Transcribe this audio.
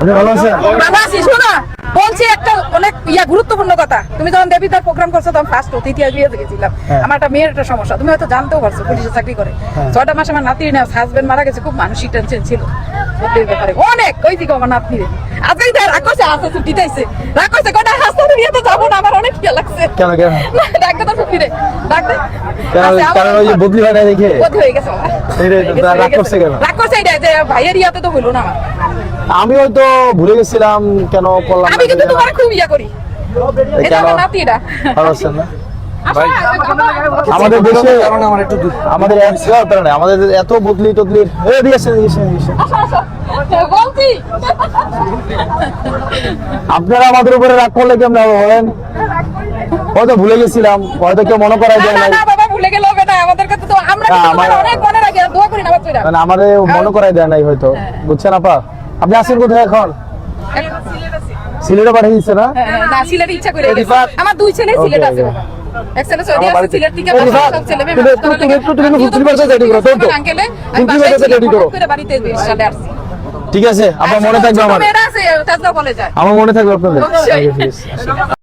ভালো আছেন? বাবা আছি, শোনো বলছি একটা অনেক গুরুত্বপূর্ণ কথা। তুমি যখন দেবিতার প্রোগ্রাম করছো তখন ফার্স্ট অতিথি বিয়ে গেছিলাম। আমার একটা মেয়ের একটা সমস্যা, তুমি হয়তো জানতেও পারছো, পুলিশে চাকরি করে। 6টা মাস আমার নাতির না হাজবেন্ড মারা গেছে, খুব মানসিক টেনশন ছিল ব্যাপারে অনেক। ওই দিকে আমার নাতনি আজকে রাগ করছে, আসতে ছুটিতে আইছে, রাগ করছে কটা হাসতে বিয়েতে যাবো না, আমার অনেক ইয়ে লাগছে। কেন কেন ডাক্তার তো ফিরে ডাক্তার কারণ ওই যে বদলি হয় না দেখে বদলি হয়ে গেছে। রাগ করছে কেন? রাগ করছে এটা যে ভাইয়ের ইয়াতে তো হইলো না আমার। আমি হয়তো ভুলে গেছিলাম কেন করলাম আমি কিন্তু তোমার খুব ইয়া করি, এটা আমার নাতিরা। ভালো আছেন না? ভাই আমাদের দেশে আমাদের আমাদের এত বদলি টদলি বলছি আপনারা আমাদের উপরে রাগ করলে কেমন হবেন? হয়তো ভুলে গেছিলাম, হয়তো কেউ মনে করাই যায় না না। না বাবা ভুলে গেল না, আমাদের কাছে তো আমরা না, কিন্তু আমার- অনেক মনে রাখি, আর দোয়া করি না বাচ্চারা। মানে আমাদের মনে করাই দেয় নাই হয়তো, বুঝছেন আপা? আপনি আছেন কোথায় এখন? সিলেটে পাঠিয়ে দিচ্ছে না? না সিলেটে ইচ্ছা করে গেছে। আমার দুই ছেলে সিলেট আছে বাবা। এক ছেলে সৌদি আছে, সিলেট থেকে এই দিবা, সব ছেলে মেয়ে তুমি ফুটবল পারছো রেডি করো তো আঙ্কেলে ফুটবল পারছো রেডি করো। করে বাড়িতে চলে আসছি। ঠিক আছে, আপনার মনে থাকবে আমার, মেয়েরা আছে তাজদা বলে যায় আমার মনে থাকবে আপনাদের। অবশ্যই। ঠিক আছে।